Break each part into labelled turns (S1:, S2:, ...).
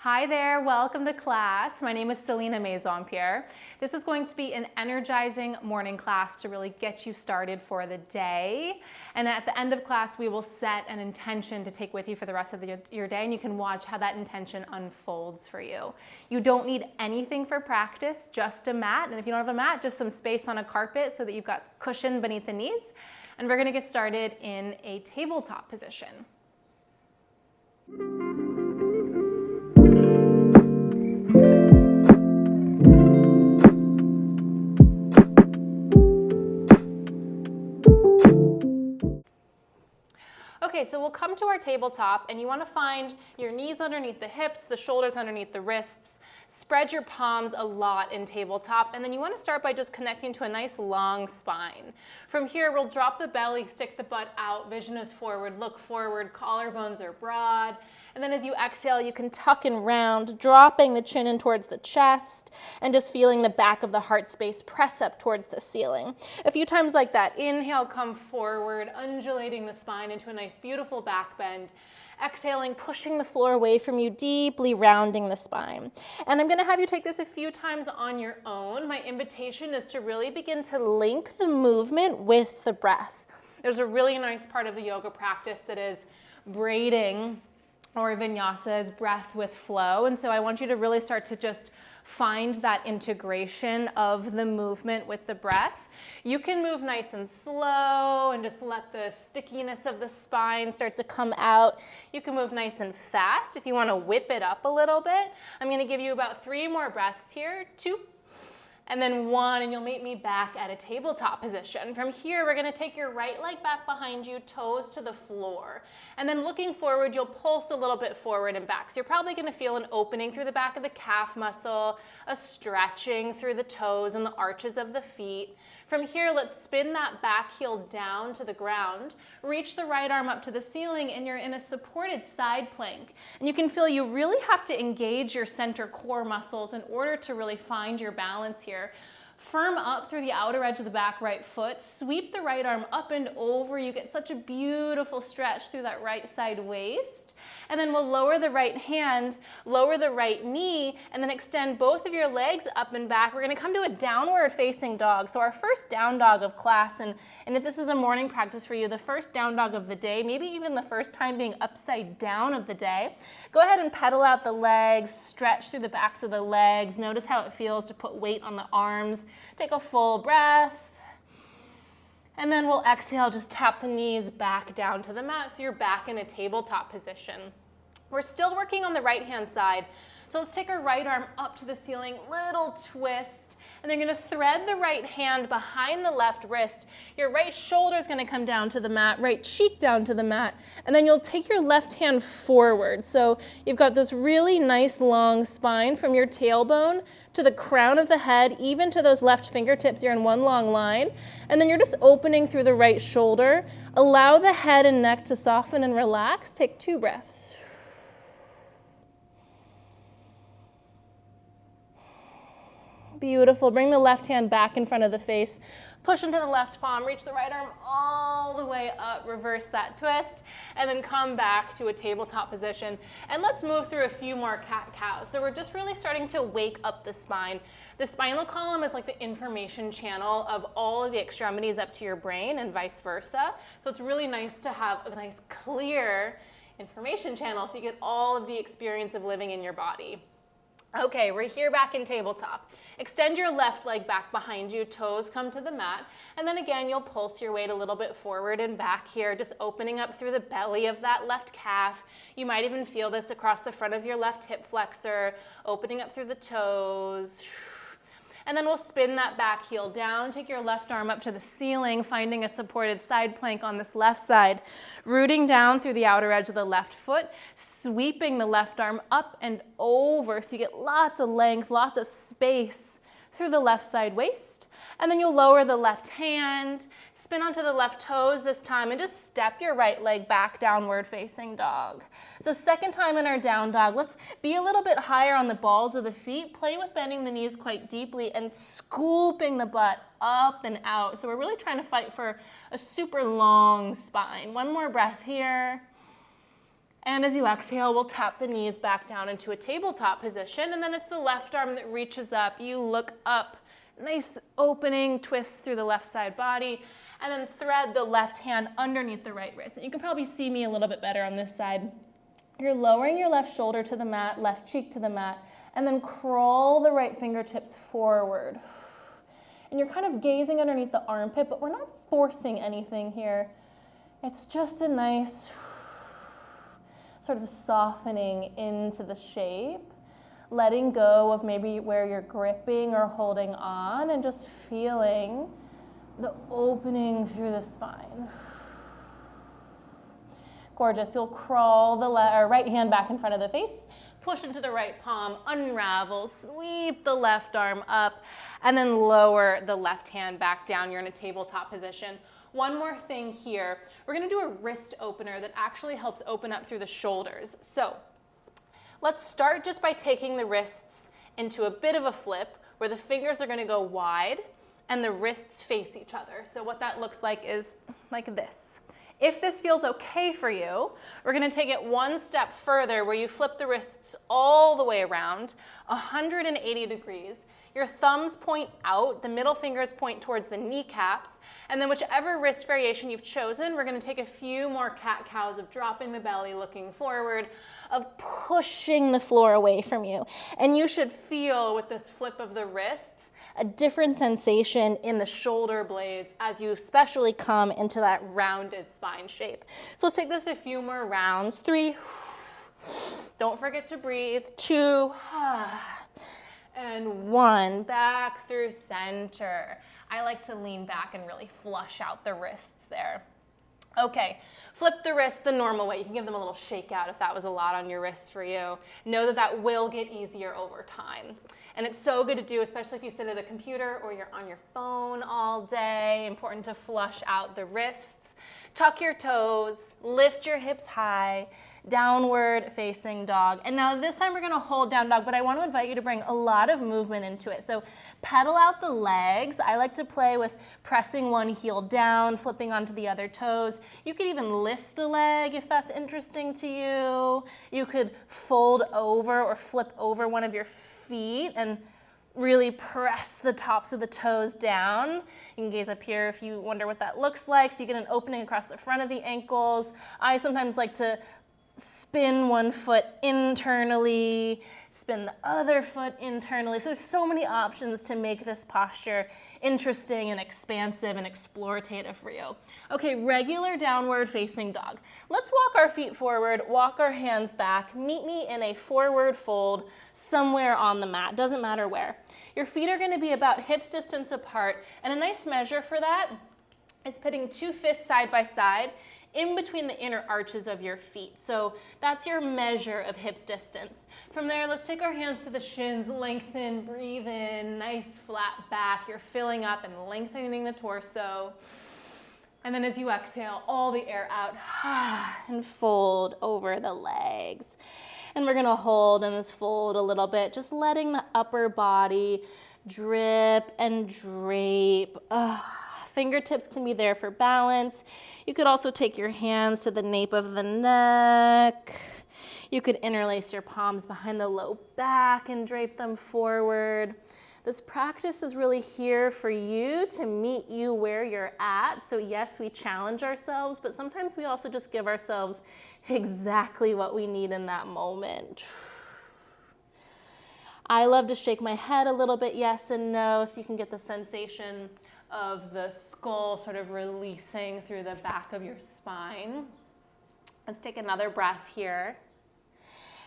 S1: Hi there, welcome to class. My name is Selena Maisonpierre. This is going to be an energizing morning class to really get you started for the day. And at the end of class, we will set an intention to take with you for the rest of your day, and you can watch how that intention unfolds for you. You don't need anything for practice, just a mat. And if you don't have a mat, just some space on a carpet so that you've got cushion beneath the knees. And we're gonna get started in a tabletop position. Okay, so we'll come to our tabletop, and you want to find your knees underneath the hips, the shoulders underneath the wrists. Spread your palms a lot in tabletop, and then you want to start by just connecting to a nice long spine. From here, we'll drop the belly, stick the butt out, vision is forward, look forward, collarbones are broad. And then as you exhale, you can tuck and round, dropping the chin in towards the chest and just feeling the back of the heart space press up towards the ceiling. A few times like that. Inhale, come forward, undulating the spine into a nice, beautiful back bend. Exhaling, pushing the floor away from you, deeply rounding the spine. And I'm going to have you take this a few times on your own. My invitation is to really begin to link the movement with the breath. There's a really nice part of the yoga practice that is braiding, or vinyasa is breath with flow. And so I want you to really start to just find that integration of the movement with the breath. You can move nice and slow and just let the stickiness of the spine start to come out. You can move nice and fast if you want to whip it up a little bit. I'm going to give you about 3 more breaths here. 2, and then 1, and you'll meet me back at a tabletop position. From here, we're gonna take your right leg back behind you, toes to the floor. And then looking forward, you'll pulse a little bit forward and back. So you're probably gonna feel an opening through the back of the calf muscle, a stretching through the toes and the arches of the feet. From here, let's spin that back heel down to the ground. Reach the right arm up to the ceiling, and you're in a supported side plank. And you can feel you really have to engage your center core muscles in order to really find your balance here. Firm up through the outer edge of the back right foot. Sweep the right arm up and over. You get such a beautiful stretch through that right side waist. And then we'll lower the right hand, lower the right knee, and then extend both of your legs up and back. We're gonna come to a downward facing dog. So our first down dog of class, and if this is a morning practice for you, the first down dog of the day, maybe even the first time being upside down of the day, go ahead and pedal out the legs, stretch through the backs of the legs. Notice how it feels to put weight on the arms. Take a full breath. And then we'll exhale, just tap the knees back down to the mat so you're back in a tabletop position. We're still working on the right-hand side. So let's take our right arm up to the ceiling, little twist, and then you're gonna thread the right hand behind the left wrist. Your right shoulder is gonna come down to the mat, right cheek down to the mat, and then you'll take your left hand forward. So you've got this really nice long spine from your tailbone to the crown of the head, even to those left fingertips. You're in one long line. And then you're just opening through the right shoulder. Allow the head and neck to soften and relax. Take 2 breaths. Beautiful. Bring the left hand back in front of the face. Push into the left palm. Reach the right arm all the way up. Reverse that twist. And then come back to a tabletop position. And let's move through a few more cat-cows. So we're just really starting to wake up the spine. The spinal column is like the information channel of all of the extremities up to your brain and vice versa. So it's really nice to have a nice clear information channel so you get all of the experience of living in your body. Okay, we're here back in tabletop. Extend your left leg back behind you, toes come to the mat, and then again, you'll pulse your weight a little bit forward and back here, just opening up through the belly of that left calf. You might even feel this across the front of your left hip flexor, opening up through the toes. And then we'll spin that back heel down, take your left arm up to the ceiling, finding a supported side plank on this left side, rooting down through the outer edge of the left foot, sweeping the left arm up and over so you get lots of length, lots of space through the left side waist. And then you'll lower the left hand, spin onto the left toes this time, and just step your right leg back, downward facing dog. So second time in our down dog, let's be a little bit higher on the balls of the feet, play with bending the knees quite deeply and scooping the butt up and out. So we're really trying to fight for a super long spine. One more breath here. And as you exhale, we'll tap the knees back down into a tabletop position, and then it's the left arm that reaches up. You look up, nice opening, twist through the left side body, and then thread the left hand underneath the right wrist. And you can probably see me a little bit better on this side. You're lowering your left shoulder to the mat, left cheek to the mat, and then crawl the right fingertips forward. And you're kind of gazing underneath the armpit, but we're not forcing anything here. It's just a nice sort of softening into the shape, letting go of maybe where you're gripping or holding on, and just feeling the opening through the spine. Gorgeous. You'll crawl the right hand back in front of the face, push into the right palm, unravel, sweep the left arm up, and then lower the left hand back down. You're in a tabletop position. One more thing here. We're going to do a wrist opener that actually helps open up through the shoulders. So let's start just by taking the wrists into a bit of a flip where the fingers are going to go wide and the wrists face each other. So what that looks like is like this. If this feels okay for you, we're going to take it one step further where you flip the wrists all the way around, 180 degrees. Your thumbs point out, the middle fingers point towards the kneecaps, and then whichever wrist variation you've chosen, we're going to take a few more cat-cows of dropping the belly, looking forward, of pushing the floor away from you. And you should feel with this flip of the wrists a different sensation in the shoulder blades as you especially come into that rounded spine shape. So let's take this a few more rounds. 3, don't forget to breathe. 2, and 1, back through center. I like to lean back and really flush out the wrists there. Okay, flip the wrists the normal way. You can give them a little shake out if that was a lot on your wrists for you. Know that that will get easier over time. And it's so good to do, especially if you sit at a computer or you're on your phone all day. Important to flush out the wrists. Tuck your toes, lift your hips high, downward facing dog. And now this time we're gonna hold down dog, but I want to invite you to bring a lot of movement into it. So pedal out the legs. I like to play with pressing one heel down, flipping onto the other toes. You could even lift a leg if that's interesting to you. You could fold over or flip over one of your feet and really press the tops of the toes down. You can gaze up here if you wonder what that looks like. So you get an opening across the front of the ankles. I sometimes like to spin one foot internally, spin the other foot internally. So there's so many options to make this posture interesting and expansive and explorative for you. Okay, regular downward facing dog. Let's walk our feet forward, walk our hands back. Meet me in a forward fold somewhere on the mat, doesn't matter where. Your feet are gonna be about hips distance apart, and a nice measure for that is putting 2 fists side by side in between the inner arches of your feet. So that's your measure of hips distance. From there, let's take our hands to the shins, lengthen, breathe in, nice flat back. You're filling up and lengthening the torso. And then as you exhale, all the air out and fold over the legs. And we're gonna hold in this fold a little bit, just letting the upper body drip and drape. Fingertips can be there for balance. You could also take your hands to the nape of the neck. You could interlace your palms behind the low back and drape them forward. This practice is really here for you to meet you where you're at. So yes, we challenge ourselves, but sometimes we also just give ourselves exactly what we need in that moment. I love to shake my head a little bit, yes and no, so you can get the sensation of the skull sort of releasing through the back of your spine. Let's take another breath here.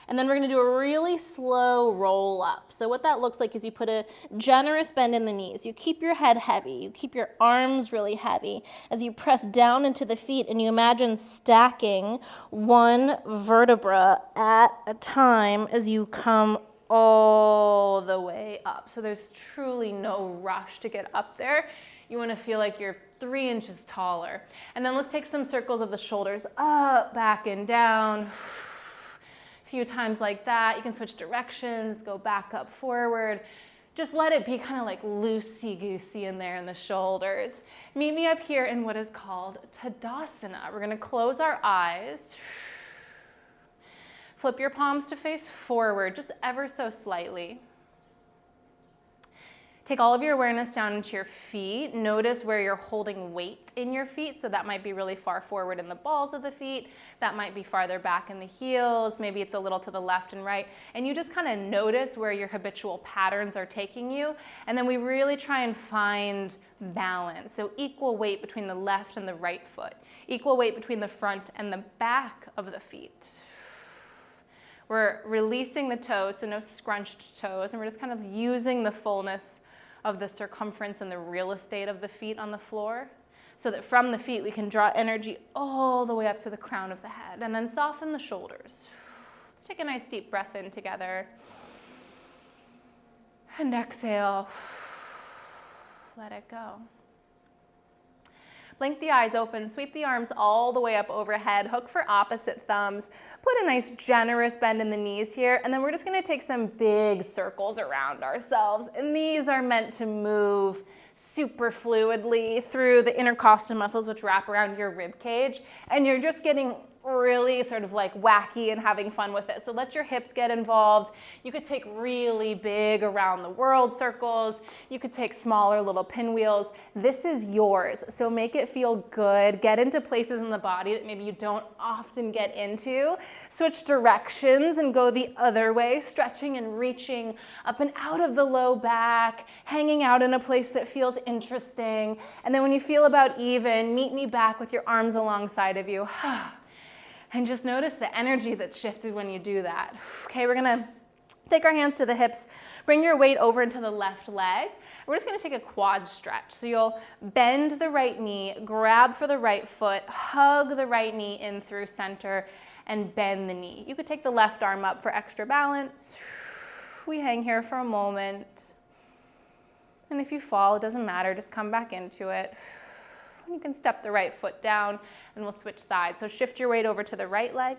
S1: And then we're gonna do a really slow roll up. So what that looks like is you put a generous bend in the knees. You keep your head heavy. You keep your arms really heavy as you press down into the feet, and you imagine stacking one vertebra at a time as you come all the way up. So there's truly no rush to get up there. You want to feel like you're 3 inches taller. And then let's take some circles of the shoulders up, back, and down. A few times like that. You can switch directions, go back up, forward. Just let it be kind of like loosey-goosey in there in the shoulders. Meet me up here in what is called Tadasana. We're going to close our eyes. Flip your palms to face forward, just ever so slightly. Take all of your awareness down into your feet. Notice where you're holding weight in your feet. So that might be really far forward in the balls of the feet. That might be farther back in the heels. Maybe it's a little to the left and right. And you just kind of notice where your habitual patterns are taking you. And then we really try and find balance. So equal weight between the left and the right foot. Equal weight between the front and the back of the feet. We're releasing the toes, so no scrunched toes. And we're just kind of using the fullness of the circumference and the real estate of the feet on the floor, so that from the feet we can draw energy all the way up to the crown of the head, and then soften the shoulders. Let's take a nice deep breath in together. And exhale. Let it go. Blink the eyes open, sweep the arms all the way up overhead, hook for opposite thumbs, put a nice generous bend in the knees here, and then we're just gonna take some big circles around ourselves, and these are meant to move super fluidly through the intercostal muscles which wrap around your rib cage, and you're just getting really sort of like wacky and having fun with it. So let your hips get involved. You could take really big around the world circles. You could take smaller little pinwheels. This is yours, so make it feel good. Get into places in the body that maybe you don't often get into. Switch directions and go the other way, stretching and reaching up and out of the low back, hanging out in a place that feels interesting. And then when you feel about even, meet me back with your arms alongside of you. And just notice the energy that's shifted when you do that. Okay, we're gonna take our hands to the hips, bring your weight over into the left leg. We're just gonna take a quad stretch. So you'll bend the right knee, grab for the right foot, hug the right knee in through center, and bend the knee. You could take the left arm up for extra balance. We hang here for a moment. And if you fall, it doesn't matter, just come back into it. You can step the right foot down and we'll switch sides. So shift your weight over to the right leg,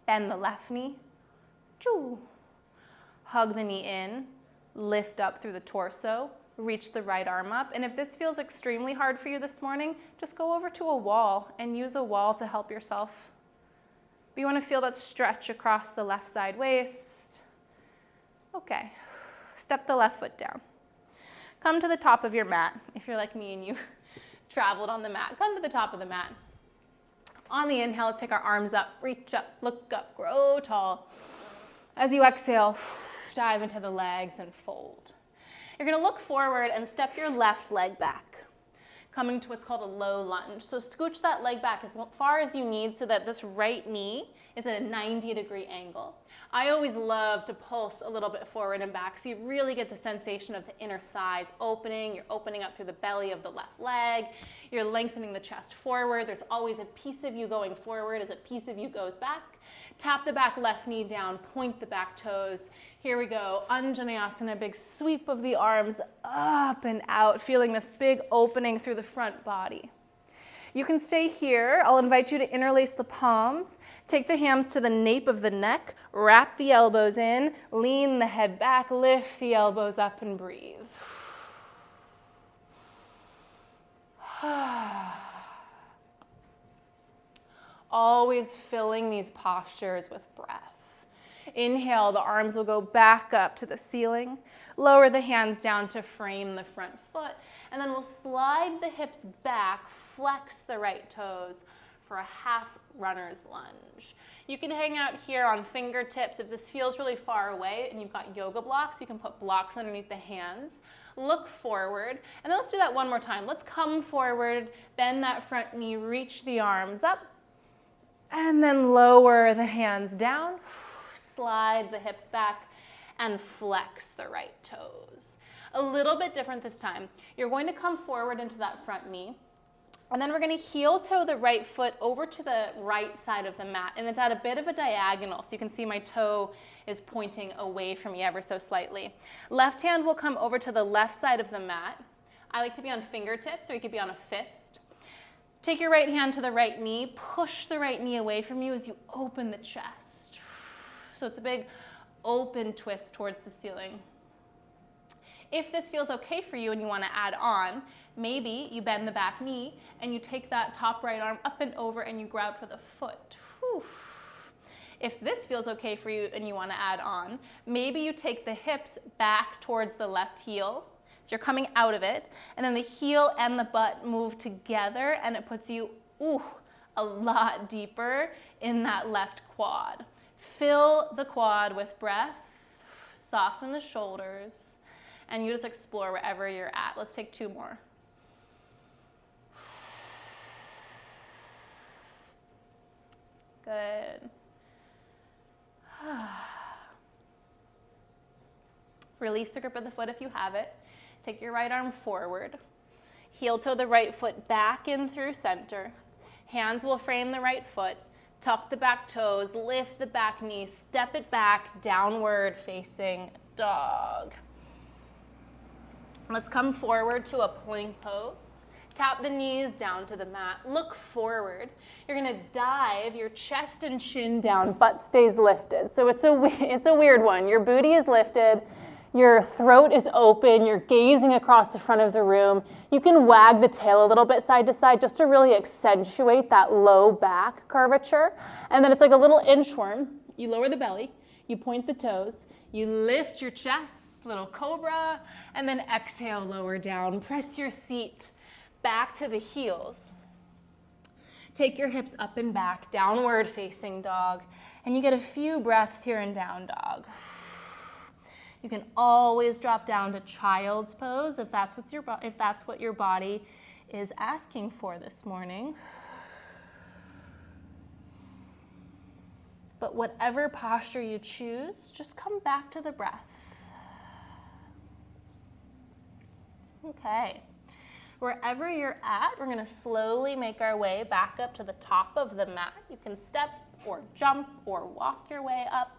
S1: bend the left knee, choo. Hug the knee in, lift up through the torso, reach the right arm up. And if this feels extremely hard for you this morning, just go over to a wall and use a wall to help yourself. But you want to feel that stretch across the left side waist. Okay, step the left foot down. Come to the top of your mat. If you're like me and you traveled on the mat, come to the top of the mat. On the inhale, let's take our arms up, reach up, look up, grow tall. As you exhale, dive into the legs and fold. You're gonna look forward and step your left leg back, coming to what's called a low lunge. So scooch that leg back as far as you need so that this right knee is at a 90-degree angle. I always love to pulse a little bit forward and back so you really get the sensation of the inner thighs opening. You're opening up through the belly of the left leg. You're lengthening the chest forward. There's always a piece of you going forward as a piece of you goes back. Tap the back left knee down, point the back toes. Here we go, Anjaneyasana, big sweep of the arms up and out, feeling this big opening through the front body. You can stay here. I'll invite you to interlace the palms. Take the hands to the nape of the neck, wrap the elbows in, lean the head back, lift the elbows up and breathe. Always filling these postures with breath. Inhale, the arms will go back up to the ceiling. Lower the hands down to frame the front foot. And then we'll slide the hips back, flex the right toes for a half runner's lunge. You can hang out here on fingertips. If this feels really far away and you've got yoga blocks, you can put blocks underneath the hands. Look forward. And then let's do that one more time. Let's come forward, bend that front knee, reach the arms up, and then lower the hands down. Slide the hips back and flex the right toes. A little bit different this time. You're going to come forward into that front knee, and then we're going to heel toe the right foot over to the right side of the mat, and it's at a bit of a diagonal, so you can see my toe is pointing away from me ever so slightly. Left hand will come over to the left side of the mat. I like to be on fingertips, or you could be on a fist. Take your right hand to the right knee, push the right knee away from you as you open the chest. So it's a big open twist towards the ceiling. If this feels okay for you and you want to add on, maybe you bend the back knee and you take that top right arm up and over and you grab for the foot. Whew. If this feels okay for you and you want to add on, maybe you take the hips back towards the left heel. So you're coming out of it, and then the heel and the butt move together, and it puts you, a lot deeper in that left quad. Fill the quad with breath, soften the shoulders, and you just explore wherever you're at. Let's take 2 more. Good. Release the grip of the foot if you have it. Take your right arm forward. Heel toe the right foot back in through center. Hands will frame the right foot. Tuck the back toes, lift the back knee, step it back, downward facing dog. Let's come forward to a plank pose. Tap the knees down to the mat. Look forward. You're gonna dive your chest and chin down, butt stays lifted. So it's a weird one. Your booty is lifted. Your throat is open, you're gazing across the front of the room. You can wag the tail a little bit side to side just to really accentuate that low back curvature. And then it's like a little inchworm. You lower the belly, you point the toes, you lift your chest, little cobra, and then exhale, lower down. Press your seat back to the heels. Take your hips up and back, downward facing dog. And you get a few breaths here in down dog. You can always drop down to child's pose if that's what your body is asking for this morning. But whatever posture you choose, just come back to the breath. Okay. Wherever you're at, we're going to slowly make our way back up to the top of the mat. You can step or jump or walk your way up.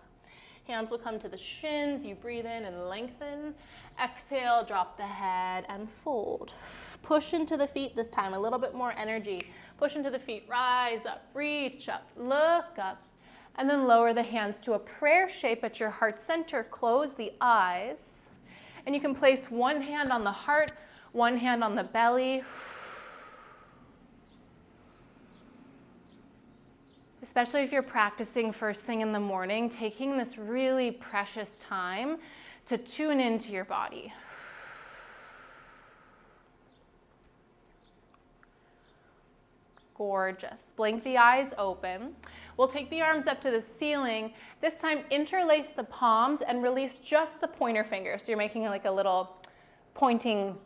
S1: Hands will come to the shins. You breathe in and lengthen. Exhale, drop the head and fold. Push into the feet this time, a little bit more energy. Push into the feet, rise up, reach up, look up, and then lower the hands to a prayer shape at your heart center. Close the eyes, and you can place one hand on the heart, one hand on the belly. Especially if you're practicing first thing in the morning, taking this really precious time to tune into your body. Gorgeous. Blink the eyes open. We'll take the arms up to the ceiling. This time, interlace the palms and release just the pointer finger. So you're making like a little pointing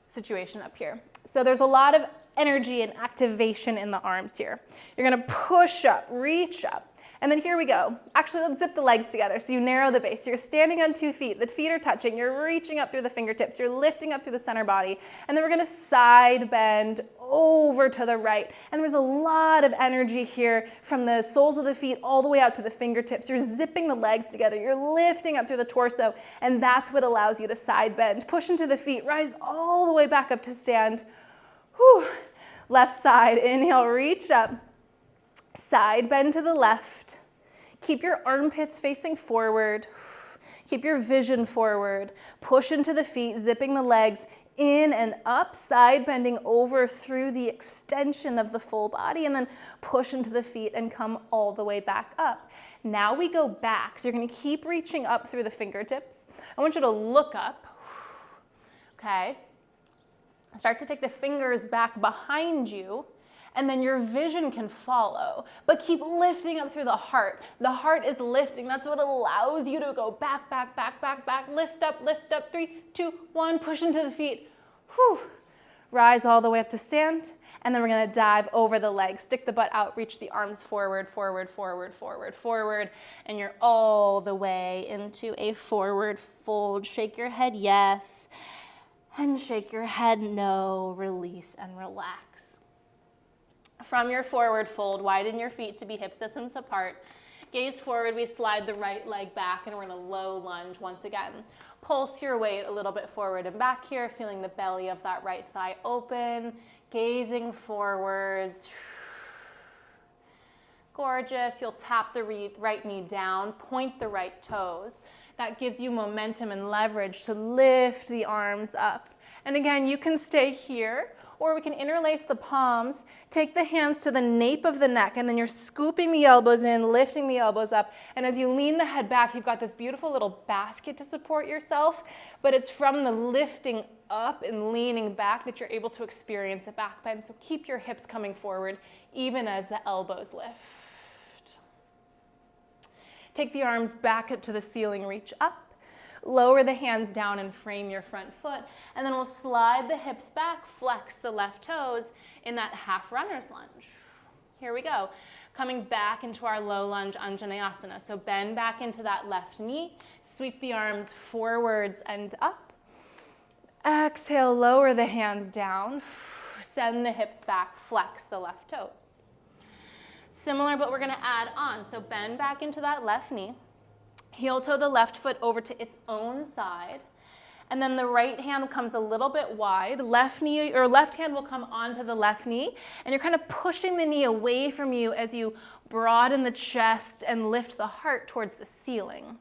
S1: situation up here. So there's a lot of energy and activation in the arms here. You're gonna push up, reach up, and then here we go. Actually, let's zip the legs together so you narrow the base. You're standing on 2 feet, the feet are touching, you're reaching up through the fingertips, you're lifting up through the center body, and then we're gonna side bend over to the right. And there's a lot of energy here from the soles of the feet all the way out to the fingertips. You're zipping the legs together, you're lifting up through the torso, and that's what allows you to side bend. Push into the feet, rise all the way back up to stand. Whew. Left side, inhale, reach up. Side bend to the left. Keep your armpits facing forward. Keep your vision forward. Push into the feet, zipping the legs in and up, side bending over through the extension of the full body, and then push into the feet and come all the way back up. Now we go back. So you're going to keep reaching up through the fingertips. I want you to look up. Okay. Start to take the fingers back behind you, and then your vision can follow. But keep lifting up through the heart. The heart is lifting. That's what allows you to go back, back, back, back, back. Lift up, 3, 2, 1. Push into the feet. Whew. Rise all the way up to stand, and then we're gonna dive over the legs. Stick the butt out, reach the arms forward, forward, forward, forward, forward, and you're all the way into a forward fold. Shake your head yes, and shake your head no. Release and relax. From your forward fold, widen your feet to be hip distance apart. Gaze forward, we slide the right leg back, and we're in a low lunge once again. Pulse your weight a little bit forward and back here, feeling the belly of that right thigh open, gazing forwards. Gorgeous. You'll tap the right knee down, point the right toes. That gives you momentum and leverage to lift the arms up. And again, you can stay here, or we can interlace the palms, take the hands to the nape of the neck, and then you're scooping the elbows in, lifting the elbows up, and as you lean the head back, you've got this beautiful little basket to support yourself, but it's from the lifting up and leaning back that you're able to experience a back bend. So keep your hips coming forward even as the elbows lift. Take the arms back up to the ceiling, reach up. Lower the hands down and frame your front foot, and then we'll slide the hips back, flex the left toes in that half runner's lunge. Here we go. Coming back into our low lunge Anjaneyasana. So bend back into that left knee, sweep the arms forwards and up. Exhale, lower the hands down, send the hips back, flex the left toes. Similar, but we're gonna add on. So bend back into that left knee. Heel toe the left foot over to its own side. And then the right hand comes a little bit wide. Left knee or left hand will come onto the left knee. And you're kind of pushing the knee away from you as you broaden the chest and lift the heart towards the ceiling.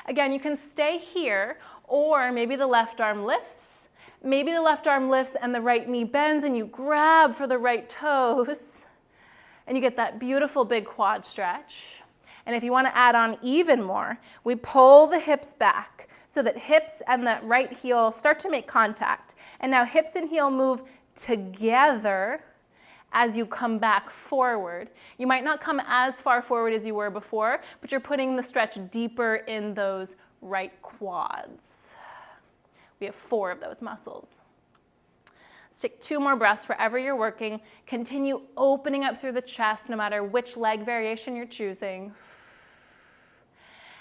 S1: Again, you can stay here, or maybe the left arm lifts. Maybe the left arm lifts and the right knee bends and you grab for the right toes. And you get that beautiful big quad stretch. And if you want to add on even more, we pull the hips back so that hips and the right heel start to make contact. And now hips and heel move together as you come back forward. You might not come as far forward as you were before, but you're putting the stretch deeper in those right quads. We have 4 of those muscles. Let's take 2 more breaths wherever you're working. Continue opening up through the chest no matter which leg variation you're choosing.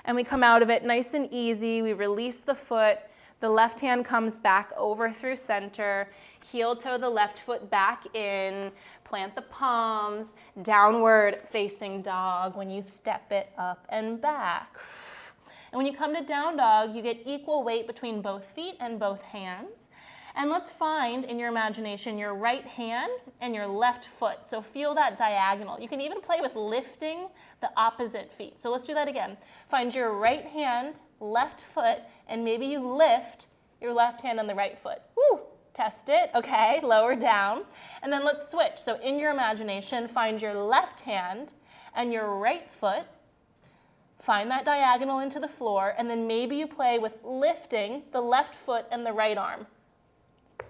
S1: And we come out of it nice and easy. We release the foot. The left hand comes back over through center. Heel toe the left foot back in. Plant the palms. Downward facing dog when you step it up and back. And when you come to down dog, you get equal weight between both feet and both hands. And let's find, in your imagination, your right hand and your left foot. So feel that diagonal. You can even play with lifting the opposite feet. So let's do that again. Find your right hand, left foot, and maybe you lift your left hand on the right foot. Woo! Test it. Okay, lower down. And then let's switch. So in your imagination, find your left hand and your right foot. Find that diagonal into the floor, and then maybe you play with lifting the left foot and the right arm.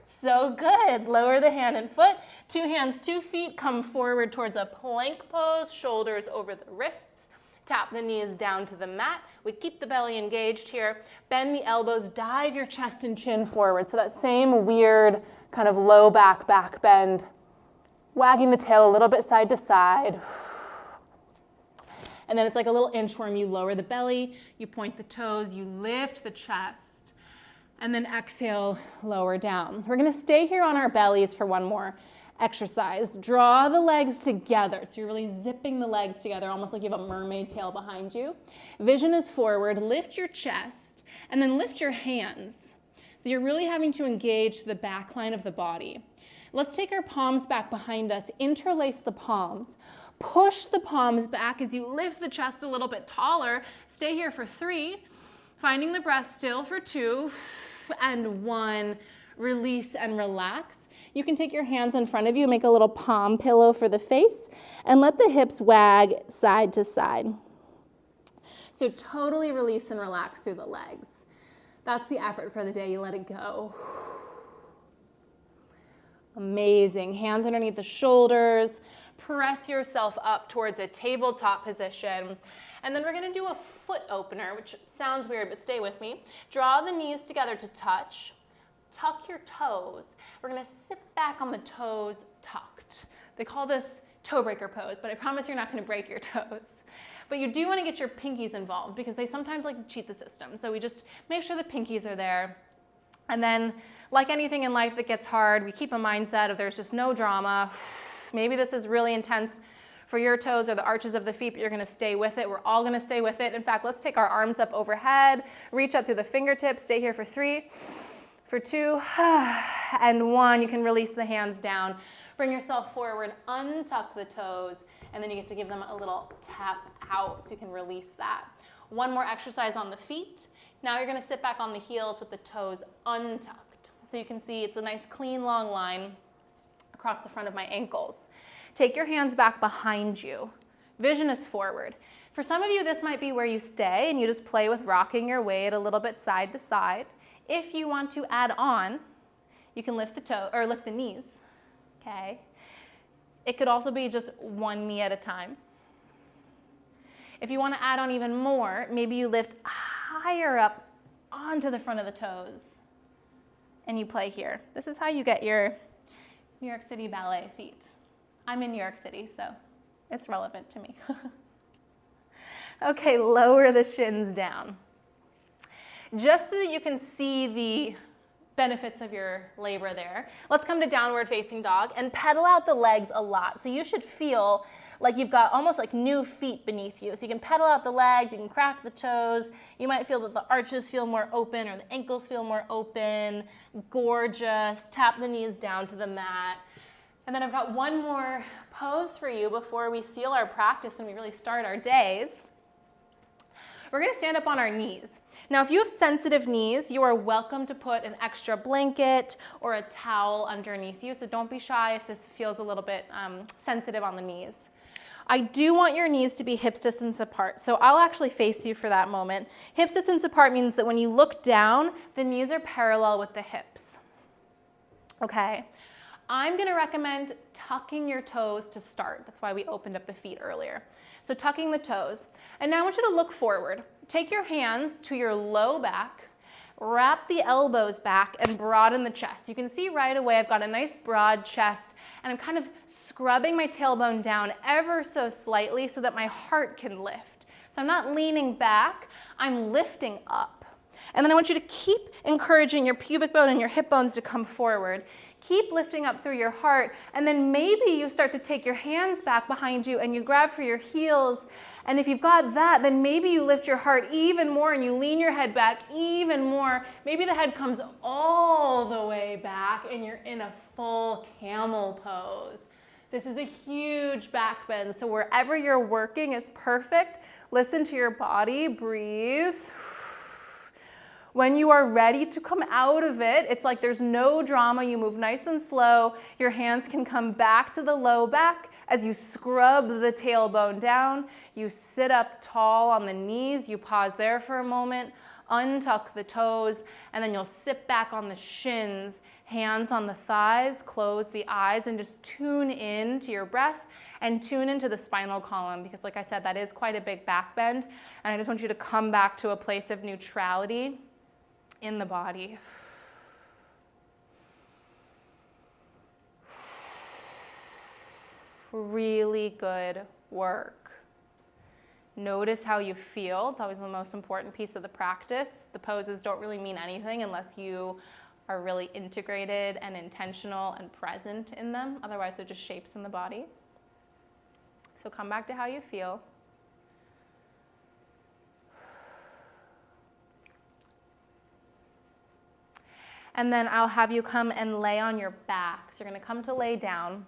S1: So good. Lower the hand and foot. 2 hands, 2 feet. Come forward towards a plank pose. Shoulders over the wrists. Tap the knees down to the mat. We keep the belly engaged here. Bend the elbows. Dive your chest and chin forward. So that same weird kind of low back bend. Wagging the tail a little bit side to side. And then it's like a little inchworm. You lower the belly. You point the toes. You lift the chest. And then exhale, lower down. We're gonna stay here on our bellies for one more exercise. Draw the legs together. So you're really zipping the legs together, almost like you have a mermaid tail behind you. Vision is forward, lift your chest, and then lift your hands. So you're really having to engage the back line of the body. Let's take our palms back behind us, interlace the palms. Push the palms back as you lift the chest a little bit taller. Stay here for 3. Finding the breath still for 2 and 1. Release and relax. You can take your hands in front of you, make a little palm pillow for the face, and let the hips wag side to side. So totally release and relax through the legs. That's the effort for the day. You let it go. Amazing. Hands underneath the shoulders. Press yourself up towards a tabletop position. And then we're gonna do a foot opener, which sounds weird, but stay with me. Draw the knees together to touch. Tuck your toes. We're gonna sit back on the toes tucked. They call this toe breaker pose, but I promise you're not gonna break your toes. But you do wanna get your pinkies involved because they sometimes like to cheat the system. So we just make sure the pinkies are there. And then, like anything in life that gets hard, we keep a mindset of there's just no drama. Maybe this is really intense for your toes or the arches of the feet, but you're gonna stay with it. We're all gonna stay with it. In fact, let's take our arms up overhead, reach up through the fingertips, stay here for 3, for 2, and 1. You can release the hands down. Bring yourself forward, untuck the toes, and then you get to give them a little tap out so you can release that. One more exercise on the feet. Now you're gonna sit back on the heels with the toes untucked. So you can see it's a nice clean long line. across the front of my ankles. Take your hands back behind you. Vision is forward. For some of you, this might be where you stay and you just play with rocking your weight a little bit side to side. If you want to add on, you can lift the toe or lift the knees, okay? It could also be just one knee at a time. If you want to add on even more, maybe you lift higher up onto the front of the toes and you play here. This is how you get your New York City ballet feet. I'm in New York City, so it's relevant to me. Okay, lower the shins down. Just so that you can see the benefits of your labor there, let's come to downward facing dog and pedal out the legs a lot. So you should feel like you've got almost like new feet beneath you. So you can pedal out the legs, you can crack the toes. You might feel that the arches feel more open or the ankles feel more open. Gorgeous. Tap the knees down to the mat. And then I've got one more pose for you before we seal our practice and we really start our days. We're going to stand up on our knees. Now, if you have sensitive knees, you are welcome to put an extra blanket or a towel underneath you, so don't be shy if this feels a little bit sensitive on the knees. I do want your knees to be hip distance apart, so I'll actually face you for that moment. Hip distance apart means that when you look down, the knees are parallel with the hips. Okay? I'm going to recommend tucking your toes to start. That's why we opened up the feet earlier. So tucking the toes. And now I want you to look forward. Take your hands to your low back, wrap the elbows back, and broaden the chest. You can see right away I've got a nice broad chest, and I'm kind of scrubbing my tailbone down ever so slightly so that my heart can lift. So I'm not leaning back, I'm lifting up. And then I want you to keep encouraging your pubic bone and your hip bones to come forward. Keep lifting up through your heart, and then maybe you start to take your hands back behind you and you grab for your heels, and if you've got that, then maybe you lift your heart even more and you lean your head back even more. Maybe the head comes all the way back and you're in a full camel pose. This is a huge back bend, so wherever you're working is perfect. Listen to your body, breathe. When you are ready to come out of it, it's like there's no drama. You move nice and slow. Your hands can come back to the low back as you scrub the tailbone down. You sit up tall on the knees. You pause there for a moment, untuck the toes, and then you'll sit back on the shins, hands on the thighs, close the eyes, and just tune in to your breath and tune into the spinal column, because like I said, that is quite a big back bend. And I just want you to come back to a place of neutrality in the body. Really good work. Notice how you feel. It's always the most important piece of the practice. The poses don't really mean anything unless you are really integrated and intentional and present in them. Otherwise, they're just shapes in the body. So come back to how you feel. And then I'll have you come and lay on your back. So you're going to come to lay down.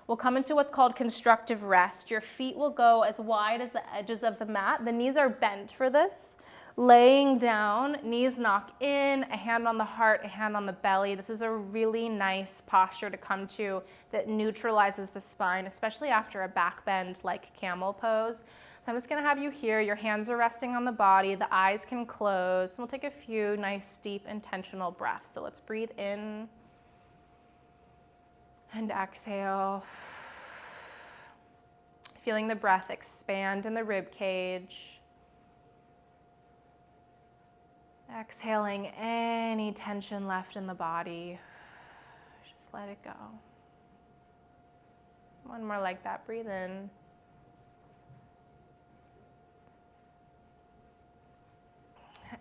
S1: We'll come into what's called constructive rest. Your feet will go as wide as the edges of the mat. The knees are bent for this. Laying down, knees knock in, a hand on the heart, a hand on the belly. This is a really nice posture to come to that neutralizes the spine, especially after a back bend like camel pose. So I'm just going to have you here. Your hands are resting on the body. The eyes can close. And we'll take a few nice, deep, intentional breaths. So let's breathe in and exhale. Feeling the breath expand in the rib cage. Exhaling any tension left in the body. Just let it go. One more like that. Breathe in.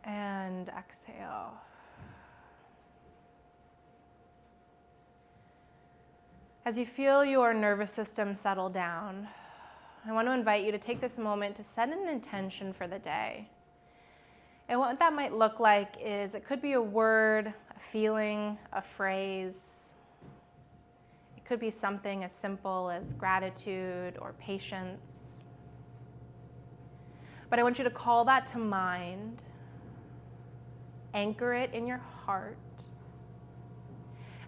S1: And exhale. As you feel your nervous system settle down, I want to invite you to take this moment to set an intention for the day. And what that might look like is it could be a word, a feeling, a phrase. It could be something as simple as gratitude or patience. But I want you to call that to mind. Anchor it in your heart.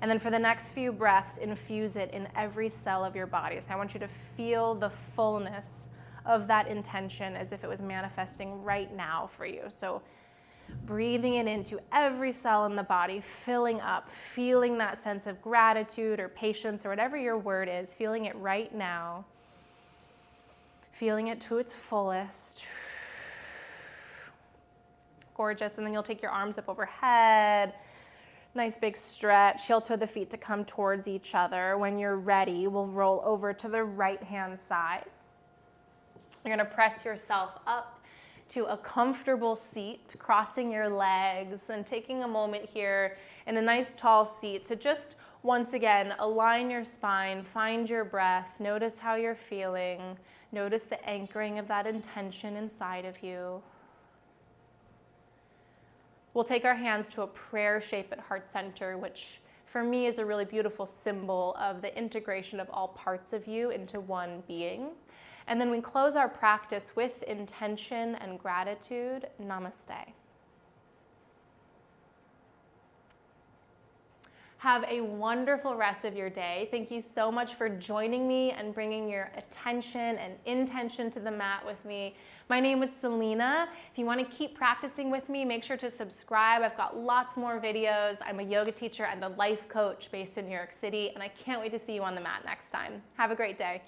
S1: And then for the next few breaths, infuse it in every cell of your body. So I want you to feel the fullness of that intention as if it was manifesting right now for you. So breathing it into every cell in the body, filling up, feeling that sense of gratitude or patience or whatever your word is, feeling it right now, feeling it to its fullest. Gorgeous. And then you'll take your arms up overhead. Nice big stretch, heel toe the feet to come towards each other. When you're ready, we'll roll over to the right-hand side. You're gonna press yourself up to a comfortable seat, crossing your legs and taking a moment here in a nice tall seat to just, once again, align your spine, find your breath, notice how you're feeling, notice the anchoring of that intention inside of you. We'll take our hands to a prayer shape at heart center, which for me is a really beautiful symbol of the integration of all parts of you into one being. And then we close our practice with intention and gratitude. Namaste. Have a wonderful rest of your day. Thank you so much for joining me and bringing your attention and intention to the mat with me. My name is Selena. If you want to keep practicing with me, make sure to subscribe. I've got lots more videos. I'm a yoga teacher and a life coach based in New York City, and I can't wait to see you on the mat next time. Have a great day.